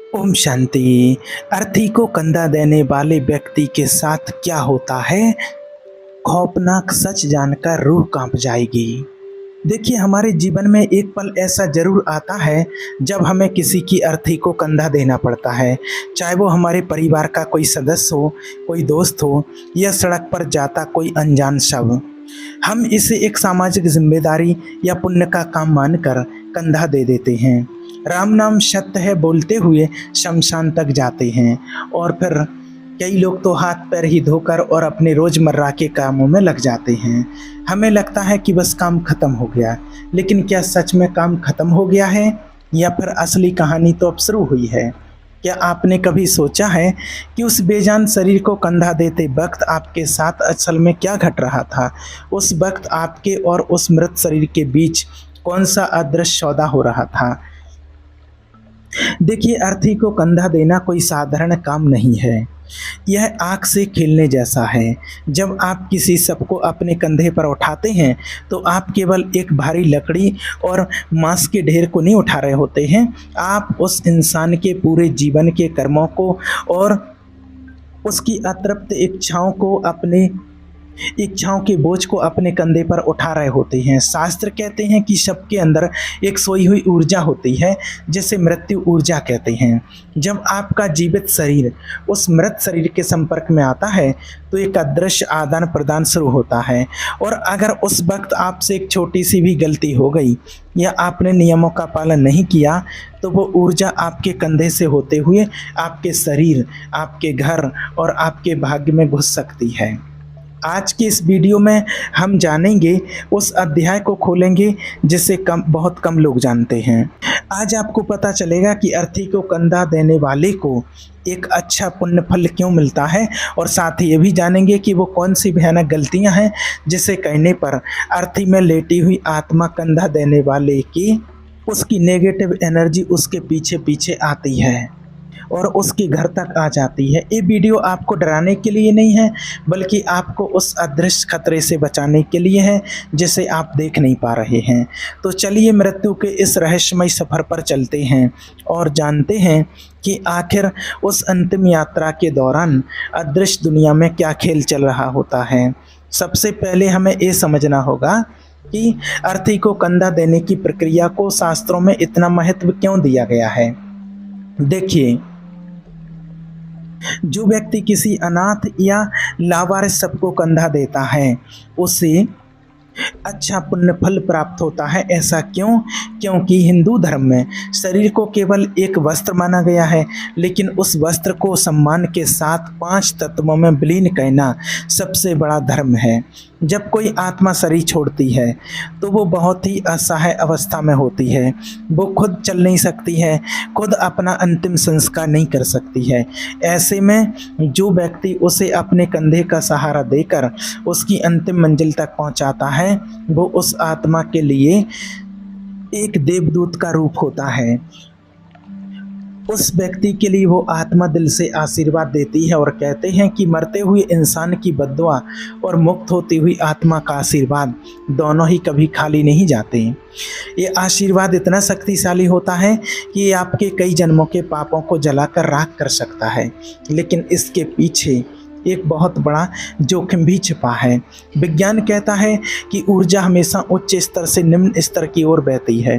ओम शांति। अर्थी को कंधा देने वाले व्यक्ति के साथ क्या होता है, खौफनाक सच जानकर रूह कांप जाएगी। देखिए, हमारे जीवन में एक पल ऐसा जरूर आता है जब हमें किसी की अर्थी को कंधा देना पड़ता है। चाहे वो हमारे परिवार का कोई सदस्य हो, कोई दोस्त हो या सड़क पर जाता कोई अनजान शव। हम इसे एक सामाजिक जिम्मेदारी या पुण्य का काम मानकर कंधा दे देते हैं। राम नाम सत्य है बोलते हुए शमशान तक जाते हैं और फिर कई लोग तो हाथ पैर ही धोकर और अपने रोजमर्रा के कामों में लग जाते हैं। हमें लगता है कि बस काम खत्म हो गया, लेकिन क्या सच में काम खत्म हो गया है या फिर असली कहानी तो अब शुरू हुई है? क्या आपने कभी सोचा है कि उस बेजान शरीर को कंधा देते वक्त आपके साथ असल में क्या घट रहा था? उस वक्त आपके और उस मृत शरीर के बीच कौन सा अदृश्य सौदा हो रहा था? देखिए, अर्थी को कंधा देना कोई साधारण काम नहीं है। यह आग से खेलने जैसा है। जब आप किसी सबको अपने कंधे पर उठाते हैं तो आप केवल एक भारी लकड़ी और मांस के ढेर को नहीं उठा रहे होते हैं, आप उस इंसान के पूरे जीवन के कर्मों को और उसकी अतृप्त इच्छाओं के बोझ को अपने कंधे पर उठा रहे होते हैं। शास्त्र कहते हैं कि सबके अंदर एक सोई हुई ऊर्जा होती है जिसे मृत्यु ऊर्जा कहते हैं। जब आपका जीवित शरीर उस मृत शरीर के संपर्क में आता है तो एक अदृश्य आदान प्रदान शुरू होता है, और अगर उस वक्त आपसे एक छोटी सी भी गलती हो गई या आपने नियमों का पालन नहीं किया तो वो ऊर्जा आपके कंधे से होते हुए आपके शरीर, आपके घर और आपके भाग्य में घुस सकती है। आज की इस वीडियो में हम जानेंगे, उस अध्याय को खोलेंगे जिसे बहुत कम लोग जानते हैं। आज आपको पता चलेगा कि अर्थी को कंधा देने वाले को एक अच्छा पुण्य फल क्यों मिलता है, और साथ ही ये भी जानेंगे कि वो कौन सी भयानक गलतियां हैं जिसे करने पर अर्थी में लेटी हुई आत्मा कंधा देने वाले की उसकी नेगेटिव एनर्जी उसके पीछे पीछे आती है और उसके घर तक आ जाती है। ये वीडियो आपको डराने के लिए नहीं है, बल्कि आपको उस अदृश्य खतरे से बचाने के लिए है जिसे आप देख नहीं पा रहे हैं। तो चलिए मृत्यु के इस रहस्यमय सफ़र पर चलते हैं और जानते हैं कि आखिर उस अंतिम यात्रा के दौरान अदृश्य दुनिया में क्या खेल चल रहा होता है। सबसे पहले हमें ये समझना होगा कि अर्थी को कंधा देने की प्रक्रिया को शास्त्रों में इतना महत्व क्यों दिया गया है। देखिए, जो व्यक्ति किसी अनाथ या लावारिस सबको कंधा देता है उसे अच्छा पुण्य फल प्राप्त होता है। ऐसा क्यों? क्योंकि हिंदू धर्म में शरीर को केवल एक वस्त्र माना गया है, लेकिन उस वस्त्र को सम्मान के साथ 5 तत्वों में विलीन करना सबसे बड़ा धर्म है। जब कोई आत्मा शरीर छोड़ती है तो वो बहुत ही असहाय अवस्था में होती है। वो खुद चल नहीं सकती है, खुद अपना अंतिम संस्कार नहीं कर सकती है। ऐसे में जो व्यक्ति उसे अपने कंधे का सहारा देकर उसकी अंतिम मंजिल तक पहुंचाता है, वो उस आत्मा के लिए एक देवदूत का रूप होता है। उस व्यक्ति के लिए वो आत्मा दिल से आशीर्वाद देती है, और कहते हैं कि मरते हुए इंसान की बद्दुआ और मुक्त होती हुई आत्मा का आशीर्वाद दोनों ही कभी खाली नहीं जाते। ये आशीर्वाद इतना शक्तिशाली होता है कि ये आपके कई जन्मों के पापों को जलाकर राख कर सकता है, लेकिन इसके पीछे एक बहुत बड़ा जोखिम भी छिपा है। विज्ञान कहता है कि ऊर्जा हमेशा उच्च स्तर से निम्न स्तर की ओर बहती है।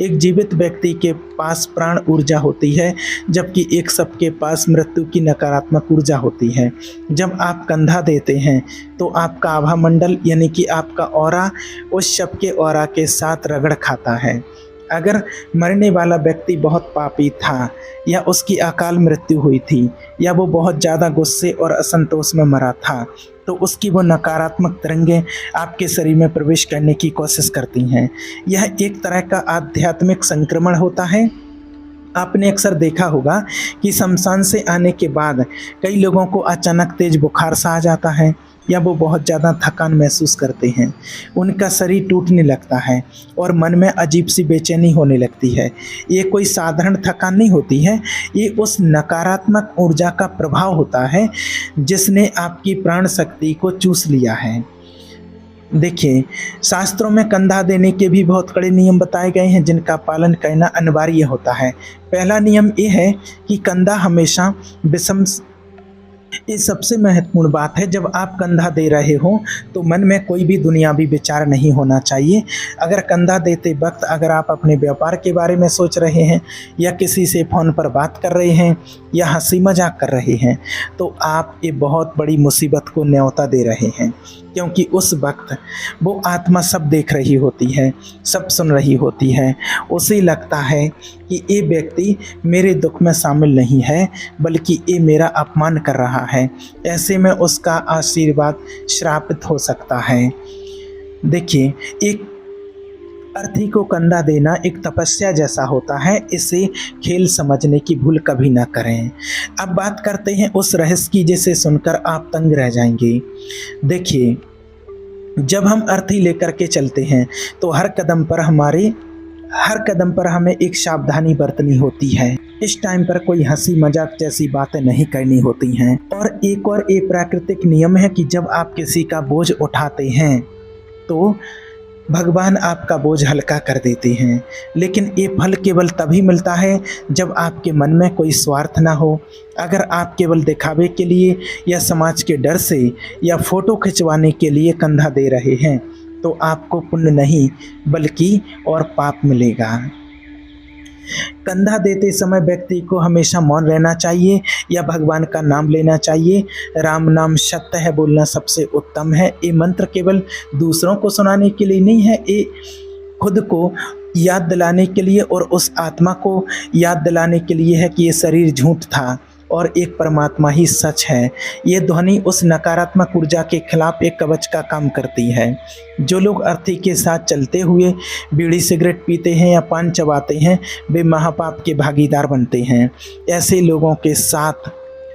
एक जीवित व्यक्ति के पास प्राण ऊर्जा होती है, जबकि एक शव के पास मृत्यु की नकारात्मक ऊर्जा होती है। जब आप कंधा देते हैं तो आपका आभा मंडल यानी कि आपका ऑरा उस शव के ऑरा के साथ रगड़ खाता है। अगर मरने वाला व्यक्ति बहुत पापी था, या उसकी अकाल मृत्यु हुई थी, या वो बहुत ज़्यादा गुस्से और असंतोष में मरा था, तो उसकी वो नकारात्मक तरंगें आपके शरीर में प्रवेश करने की कोशिश करती हैं। यह एक तरह का आध्यात्मिक संक्रमण होता है। आपने अक्सर देखा होगा कि शमशान से आने के बाद कई लोगों को अचानक तेज बुखार सा आ जाता है, या वो बहुत ज़्यादा थकान महसूस करते हैं। उनका शरीर टूटने लगता है और मन में अजीब सी बेचैनी होने लगती है। ये कोई साधारण थकान नहीं होती है, ये उस नकारात्मक ऊर्जा का प्रभाव होता है जिसने आपकी प्राण शक्ति को चूस लिया है। देखिए, शास्त्रों में कंधा देने के भी बहुत कड़े नियम बताए गए हैं जिनका पालन करना अनिवार्य होता है। पहला नियम ये है कि कंधा हमेशा विषम, ये सबसे महत्वपूर्ण बात है। जब आप कंधा दे रहे हो तो मन में कोई भी दुनियावी विचार नहीं होना चाहिए। अगर कंधा देते वक्त अगर आप अपने व्यापार के बारे में सोच रहे हैं या किसी से फ़ोन पर बात कर रहे हैं या हंसी मजाक कर रहे हैं तो आप ये बहुत बड़ी मुसीबत को न्योता दे रहे हैं, क्योंकि उस वक्त वो आत्मा सब देख रही होती है, सब सुन रही होती है। उसे लगता है कि ये व्यक्ति मेरे दुख में शामिल नहीं है बल्कि ये मेरा अपमान कर रहा है। ऐसे में उसका आशीर्वाद श्रापित हो सकता है। देखिए, एक अर्थी को कंधा देना एक तपस्या जैसा होता है। इसे खेल समझने की भूल कभी ना करें। अब बात करते हैं उस रहस्य की जिसे सुनकर आप तंग रह जाएंगे। देखिए, जब हम अर्थी लेकर के चलते हैं तो हर कदम पर हमें एक सावधानी बरतनी होती है। इस टाइम पर कोई हंसी मजाक जैसी बातें नहीं करनी होती हैं। और एक प्राकृतिक नियम है कि जब आप किसी का बोझ उठाते हैं तो भगवान आपका बोझ हल्का कर देते हैं। लेकिन ये फल केवल तभी मिलता है जब आपके मन में कोई स्वार्थ ना हो। अगर आप केवल दिखावे के लिए या समाज के डर से या फोटो खिंचवाने के लिए कंधा दे रहे हैं तो आपको पुण्य नहीं बल्कि और पाप मिलेगा। कंधा देते समय व्यक्ति को हमेशा मौन रहना चाहिए या भगवान का नाम लेना चाहिए। राम नाम सत्य है बोलना सबसे उत्तम है। ये मंत्र केवल दूसरों को सुनाने के लिए नहीं है, ये खुद को याद दिलाने के लिए और उस आत्मा को याद दिलाने के लिए है कि ये शरीर झूठ था और एक परमात्मा ही सच है। ये ध्वनि उस नकारात्मक ऊर्जा के खिलाफ एक कवच का काम करती है। जो लोग अर्थी के साथ चलते हुए बीड़ी सिगरेट पीते हैं या पान चबाते हैं वे महापाप के भागीदार बनते हैं। ऐसे लोगों के साथ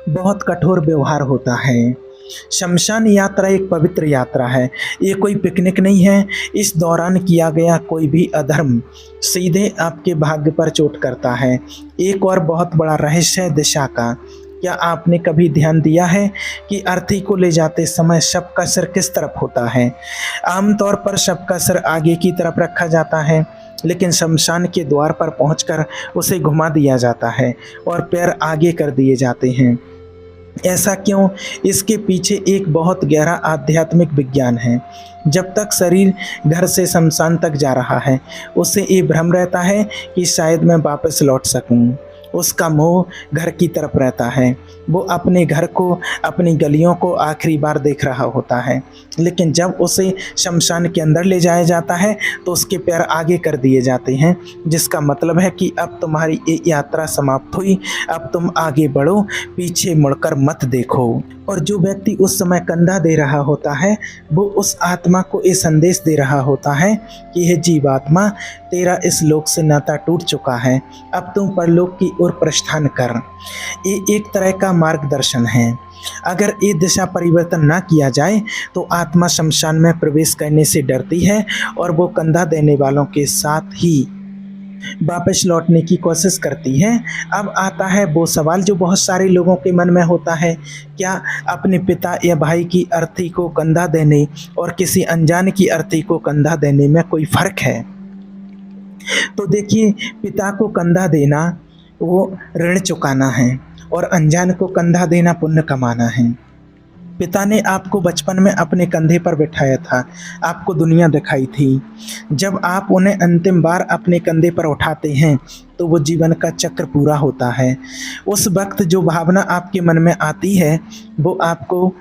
बहुत कठोर व्यवहार होता है। शमशान यात्रा एक पवित्र यात्रा है, ये कोई पिकनिक नहीं है। इस दौरान किया गया कोई भी अधर्म सीधे आपके भाग्य पर चोट करता है। एक और बहुत बड़ा रहस्य है दिशा का। क्या आपने कभी ध्यान दिया है कि अर्थी को ले जाते समय शव का सिर किस तरफ होता है? आमतौर पर शव का सिर आगे की तरफ रखा जाता है, लेकिन शमशान के द्वार पर पहुंचकर उसे घुमा दिया जाता है और पैर आगे कर दिए जाते हैं। ऐसा क्यों? इसके पीछे एक बहुत गहरा आध्यात्मिक विज्ञान है। जब तक शरीर घर से शमशान तक जा रहा है उसे ये भ्रम रहता है कि शायद मैं वापस लौट सकूं। उसका मोह घर की तरफ रहता है। वो अपने घर को, अपनी गलियों को आखिरी बार देख रहा होता है। लेकिन जब उसे शमशान के अंदर ले जाया जाता है तो उसके पैर आगे कर दिए जाते हैं, जिसका मतलब है कि अब तुम्हारी ये यात्रा समाप्त हुई, अब तुम आगे बढ़ो, पीछे मुड़कर मत देखो। और जो व्यक्ति उस समय कंधा दे रहा होता है वो उस आत्मा को ये संदेश दे रहा होता है कि हे जीवात्मा, तेरा इस लोक से नाता टूट चुका है, अब तुम परलोक की ओर प्रस्थान कर। ये एक तरह का मार्गदर्शन है। अगर ये दिशा परिवर्तन ना किया जाए तो आत्मा शमशान में प्रवेश करने से डरती है और वो कंधा देने वालों के साथ ही वापस लौटने की कोशिश करती है। अब आता है वो सवाल जो बहुत सारे लोगों के मन में होता है, क्या अपने पिता या भाई की अर्थी को कंधा देने और किसी अनजान की अर्थी को कंधा देने में कोई फ़र्क है? तो देखिए, पिता को कंधा देना वो ऋण चुकाना है और अनजान को कंधा देना पुण्य कमाना है। पिता ने आपको बचपन में अपने कंधे पर बिठाया था, आपको दुनिया दिखाई थी। जब आप उन्हें अंतिम बार अपने कंधे पर उठाते हैं तो वो जीवन का चक्र पूरा होता है। उस वक्त जो भावना आपके मन में आती है वो आपको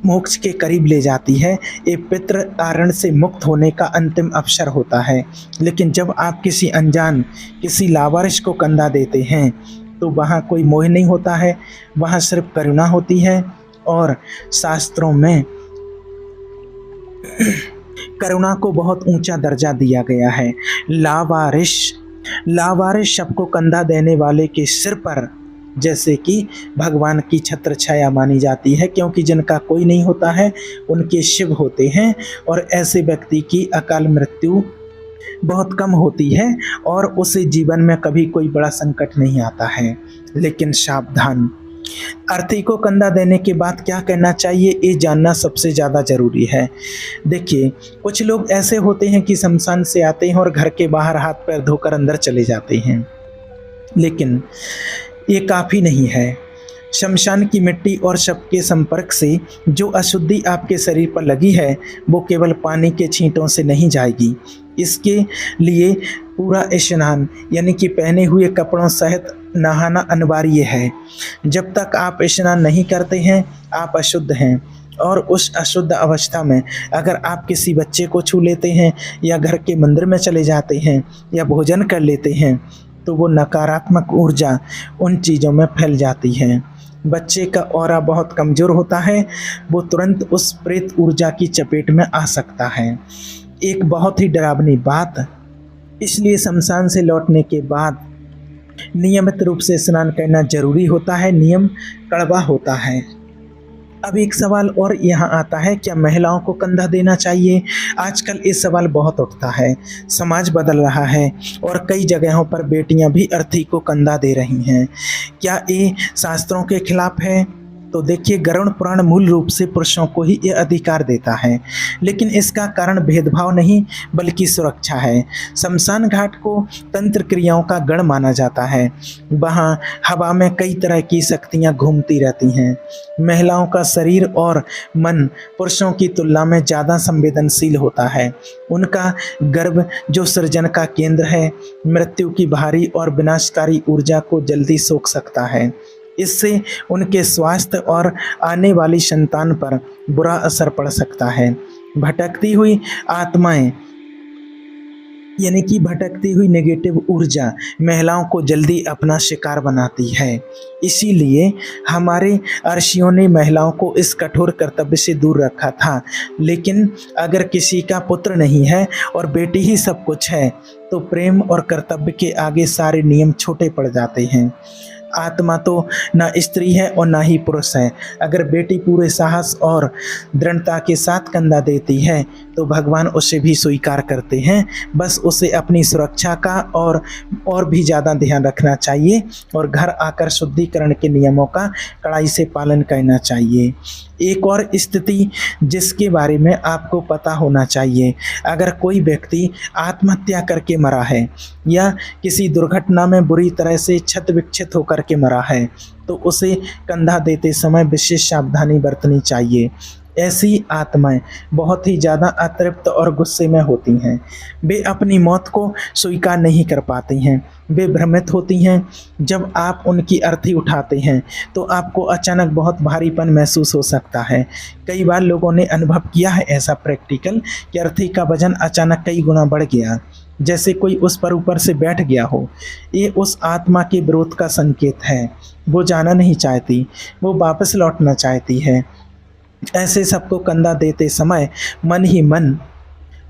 मोक्ष के करीब ले जाती है। ये पितृ कारण से मुक्त होने का अंतिम अवसर होता है। लेकिन जब आप किसी अनजान, किसी लावारिस को कंधा देते हैं तो वहाँ कोई मोह नहीं होता है, वहाँ सिर्फ करुणा होती है। और शास्त्रों में करुणा को बहुत ऊंचा दर्जा दिया गया है। लावारिस शव को कंधा देने वाले के सिर पर जैसे कि भगवान की छत्र छाया मानी जाती है, क्योंकि जिनका कोई नहीं होता है उनके शिव होते हैं और ऐसे व्यक्ति की अकाल मृत्यु बहुत कम होती है और उसे जीवन में कभी कोई बड़ा संकट नहीं आता है। लेकिन सावधान, अर्थी को कंधा देने के बाद क्या करना चाहिए, ये जानना सबसे ज़्यादा ज़रूरी है। देखिए, कुछ लोग ऐसे होते हैं कि शमशान से आते हैं और घर के बाहर हाथ पैर धोकर अंदर चले जाते हैं, लेकिन ये काफ़ी नहीं है। शमशान की मिट्टी और शव के संपर्क से जो अशुद्धि आपके शरीर पर लगी है, वो केवल पानी के छींटों से नहीं जाएगी। इसके लिए पूरा स्नान यानी कि पहने हुए कपड़ों सहित नहाना अनिवार्य है। जब तक आप स्नान नहीं करते हैं, आप अशुद्ध हैं, और उस अशुद्ध अवस्था में अगर आप किसी बच्चे को छू लेते हैं या घर के मंदिर में चले जाते हैं या भोजन कर लेते हैं, तो वो नकारात्मक ऊर्जा उन चीज़ों में फैल जाती है। बच्चे का ऑरा बहुत कमज़ोर होता है, वो तुरंत उस प्रेत ऊर्जा की चपेट में आ सकता है। एक बहुत ही डरावनी बात, इसलिए शमशान से लौटने के बाद नियमित रूप से स्नान करना जरूरी होता है। नियम कड़वा होता है। अब एक सवाल और यहाँ आता है, क्या महिलाओं को कंधा देना चाहिए? आजकल ये सवाल बहुत उठता है। समाज बदल रहा है और कई जगहों पर बेटियां भी अर्थी को कंधा दे रही हैं। क्या ये शास्त्रों के खिलाफ है? तो देखिए, गरुड़ पुराण मूल रूप से पुरुषों को ही ये अधिकार देता है, लेकिन इसका कारण भेदभाव नहीं बल्कि सुरक्षा है। शमशान घाट को तंत्र क्रियाओं का गढ़ माना जाता है। वहाँ हवा में कई तरह की शक्तियाँ घूमती रहती हैं। महिलाओं का शरीर और मन पुरुषों की तुलना में ज़्यादा संवेदनशील होता है। उनका गर्भ, जो सृजन का केंद्र है, मृत्यु की भारी और विनाशकारी ऊर्जा को जल्दी सोख सकता है। इससे उनके स्वास्थ्य और आने वाली संतान पर बुरा असर पड़ सकता है। भटकती हुई आत्माएं यानी कि भटकती हुई नेगेटिव ऊर्जा महिलाओं को जल्दी अपना शिकार बनाती है। इसीलिए हमारे ऋषियों ने महिलाओं को इस कठोर कर्तव्य से दूर रखा था। लेकिन अगर किसी का पुत्र नहीं है और बेटी ही सब कुछ है, तो प्रेम और कर्तव्य के आगे सारे नियम छोटे पड़ जाते हैं। आत्मा तो ना स्त्री है और ना ही पुरुष है। अगर बेटी पूरे साहस और दृढ़ता के साथ कंधा देती है, तो भगवान उसे भी स्वीकार करते हैं। बस उसे अपनी सुरक्षा का और भी ज़्यादा ध्यान रखना चाहिए और घर आकर शुद्धिकरण के नियमों का कड़ाई से पालन करना चाहिए। एक और स्थिति जिसके बारे में आपको पता होना चाहिए, अगर कोई व्यक्ति आत्महत्या करके मरा है या किसी दुर्घटना में बुरी तरह से क्षत विक्षत होकर के मरा है, तो उसे कंधा देते समय विशेष सावधानी बरतनी चाहिए। ऐसी आत्माएं बहुत ही ज़्यादा अतृप्त और गुस्से में होती हैं। वे अपनी मौत को स्वीकार नहीं कर पाती हैं। वे भ्रमित होती हैं। जब आप उनकी अर्थी उठाते हैं तो आपको अचानक बहुत भारीपन महसूस हो सकता है। कई बार लोगों ने अनुभव किया है ऐसा प्रैक्टिकल कि अर्थी का वजन अचानक कई गुना बढ़ गया, जैसे कोई उस पर ऊपर से बैठ गया हो। ये उस आत्मा के विरोध का संकेत है। वो जाना नहीं चाहती, वो वापस लौटना चाहती है। ऐसे सबको कंधा देते समय मन ही मन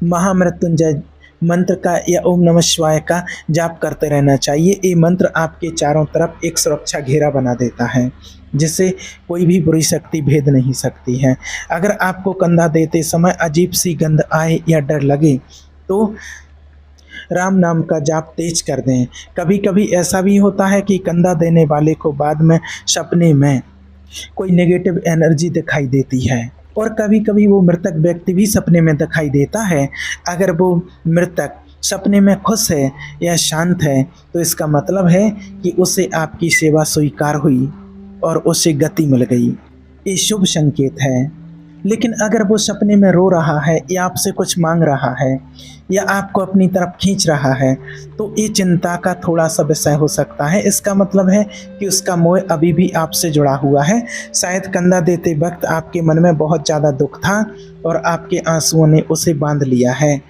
महामृत्युंजय मंत्र का या ओम नमः शिवाय का जाप करते रहना चाहिए। ये मंत्र आपके चारों तरफ एक सुरक्षा घेरा बना देता है, जिससे कोई भी बुरी शक्ति भेद नहीं सकती है। अगर आपको कंधा देते समय अजीब सी गंध आए या डर लगे, तो राम नाम का जाप तेज कर दें। कभी कभी ऐसा भी होता है कि कंधा देने वाले को बाद में सपने में कोई नेगेटिव एनर्जी दिखाई देती है, और कभी कभी वो मृतक व्यक्ति भी सपने में दिखाई देता है। अगर वो मृतक सपने में खुश है या शांत है, तो इसका मतलब है कि उसे आपकी सेवा स्वीकार हुई और उसे गति मिल गई। ये शुभ संकेत है। लेकिन अगर वो सपने में रो रहा है या आपसे कुछ मांग रहा है या आपको अपनी तरफ खींच रहा है, तो ये चिंता का थोड़ा सा विषय हो सकता है। इसका मतलब है कि उसका मोह अभी भी आपसे जुड़ा हुआ है। शायद कंधा देते वक्त आपके मन में बहुत ज़्यादा दुख था और आपके आंसुओं ने उसे बांध लिया है,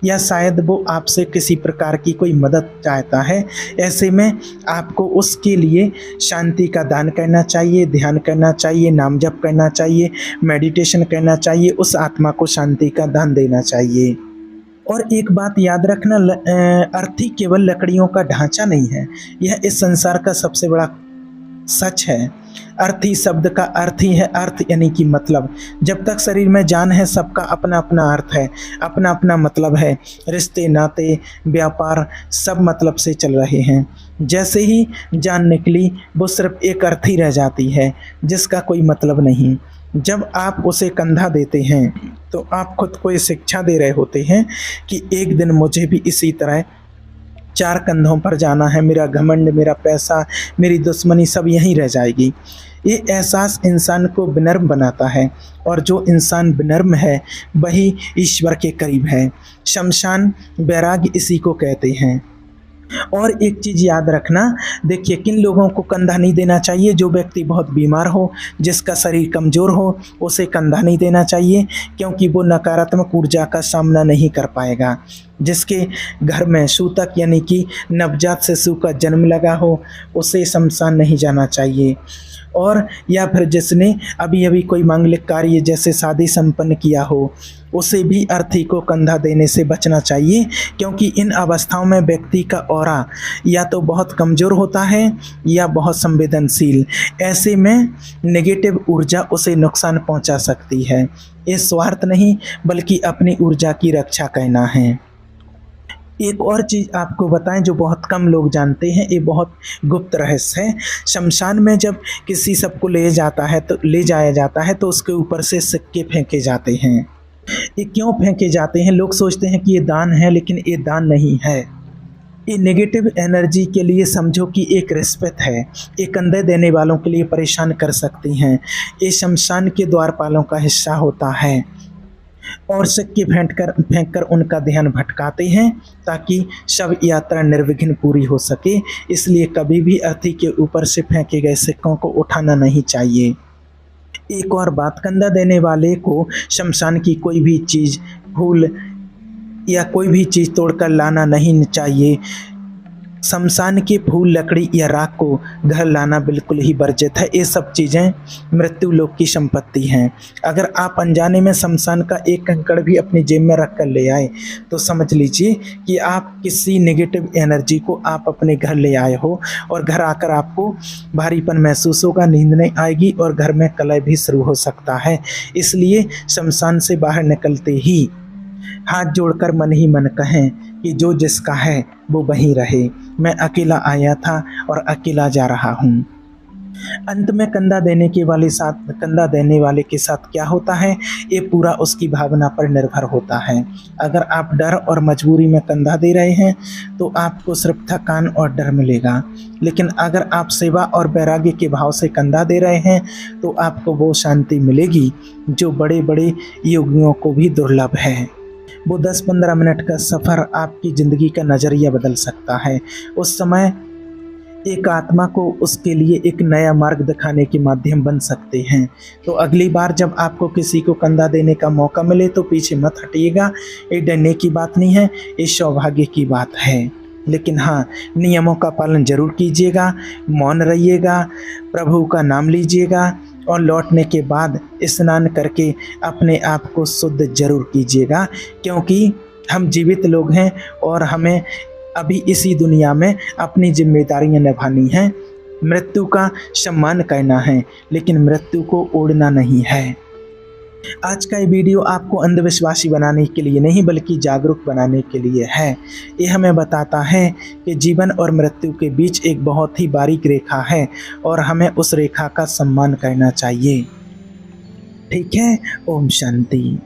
या शायद वो आपसे किसी प्रकार की कोई मदद चाहता है। ऐसे में आपको उसके लिए शांति का दान करना चाहिए, ध्यान करना चाहिए, नाम जप करना चाहिए, मेडिटेशन करना चाहिए, उस आत्मा को शांति का दान देना चाहिए। और एक बात याद रखना, अर्थी केवल लकड़ियों का ढांचा नहीं है, यह इस संसार का सबसे बड़ा सच है। अर्थी शब्द का अर्थ ही है अर्थ यानी कि मतलब। जब तक शरीर में जान है सबका अपना अपना अर्थ है, अपना अपना मतलब है। रिश्ते नाते व्यापार सब मतलब से चल रहे हैं। जैसे ही जान निकली वो सिर्फ एक अर्थ ही रह जाती है जिसका कोई मतलब नहीं। जब आप उसे कंधा देते हैं तो आप खुद को ये शिक्षा दे रहे होते हैं कि एक दिन मुझे भी इसी तरह 4 कंधों पर जाना है। मेरा घमंड, मेरा पैसा, मेरी दुश्मनी सब यहीं रह जाएगी। ये एहसास इंसान को विनम्र बनाता है और जो इंसान विनम्र है वही ईश्वर के करीब है। शमशान वैराग्य इसी को कहते हैं। और एक चीज़ याद रखना, देखिए किन लोगों को कंधा नहीं देना चाहिए। जो व्यक्ति बहुत बीमार हो, जिसका शरीर कमज़ोर हो, उसे कंधा नहीं देना चाहिए क्योंकि वो नकारात्मक ऊर्जा का सामना नहीं कर पाएगा। जिसके घर में सूतक यानी कि नवजात शिशु का जन्म लगा हो उसे शमशान नहीं जाना चाहिए। और या फिर जिसने अभी अभी कोई मांगलिक कार्य जैसे शादी संपन्न किया हो उसे भी अर्थी को कंधा देने से बचना चाहिए क्योंकि इन अवस्थाओं में व्यक्ति का ऑरा या तो बहुत कमज़ोर होता है या बहुत संवेदनशील। ऐसे में नेगेटिव ऊर्जा उसे नुकसान पहुंचा सकती है। ये स्वार्थ नहीं बल्कि अपनी ऊर्जा की रक्षा करना है। एक और चीज़ आपको बताएं जो बहुत कम लोग जानते हैं, ये बहुत गुप्त रहस्य है। शमशान में जब किसी सबको ले जाया जाता है तो उसके ऊपर से सिक्के फेंके जाते हैं। ये क्यों फेंके जाते हैं? लोग सोचते हैं कि ये दान है, लेकिन ये दान नहीं है। ये नेगेटिव एनर्जी के लिए समझो कि एक रिश्वत है। ये कंधे देने वालों के लिए परेशान कर सकती हैं। ये शमशान के द्वारपालों का हिस्सा होता है और सिक्के फेंक कर उनका ध्यान भटकाते हैं ताकि शव यात्रा निर्विघ्न पूरी हो सके। इसलिए कभी भी अर्थी के ऊपर से फेंके गए सिक्कों को उठाना नहीं चाहिए। एक और बात, कंधा देने वाले को शमशान की कोई भी चीज़, फूल या कोई भी चीज़ तोड़कर लाना नहीं चाहिए। शमशान के फूल, लकड़ी या राख को घर लाना बिल्कुल ही वर्जित है। ये सब चीज़ें मृत्यु लोक की संपत्ति हैं। अगर आप अनजाने में शमशान का एक कंकड़ भी अपनी जेब में रख कर ले आए तो समझ लीजिए कि आप किसी नेगेटिव एनर्जी को आप अपने घर ले आए हो और घर आकर आपको भारीपन महसूस होगा, नींद नहीं आएगी और घर में कलह भी शुरू हो सकता है। इसलिए शमशान से बाहर निकलते ही हाथ जोड़कर मन ही मन कहें कि जो जिसका है वो वहीं रहे। मैं अकेला आया था और अकेला जा रहा हूँ। अंत में कंधा देने वाले के साथ क्या होता है ये पूरा उसकी भावना पर निर्भर होता है। अगर आप डर और मजबूरी में कंधा दे रहे हैं तो आपको सिर्फ थकान और डर मिलेगा, लेकिन अगर आप सेवा और वैराग्य के भाव से कंधा दे रहे हैं तो आपको वो शांति मिलेगी जो बड़े बड़े योगियों को भी दुर्लभ है। वो 10-15 मिनट का सफ़र आपकी ज़िंदगी का नज़रिया बदल सकता है। उस समय एक आत्मा को उसके लिए एक नया मार्ग दिखाने के माध्यम बन सकते हैं। तो अगली बार जब आपको किसी को कंधा देने का मौका मिले तो पीछे मत हटिएगा। ये डरने की बात नहीं है, ये सौभाग्य की बात है। लेकिन हाँ, नियमों का पालन जरूर कीजिएगा, मौन रहिएगा, प्रभु का नाम लीजिएगा और लौटने के बाद स्नान करके अपने आप को शुद्ध जरूर कीजिएगा क्योंकि हम जीवित लोग हैं और हमें अभी इसी दुनिया में अपनी जिम्मेदारियां निभानी हैं। मृत्यु का सम्मान करना है लेकिन मृत्यु को ओढ़ना नहीं है। आज का ये वीडियो आपको अंधविश्वासी बनाने के लिए नहीं बल्कि जागरूक बनाने के लिए है। ये हमें बताता है कि जीवन और मृत्यु के बीच एक बहुत ही बारीक रेखा है और हमें उस रेखा का सम्मान करना चाहिए। ठीक है, ओम शांति।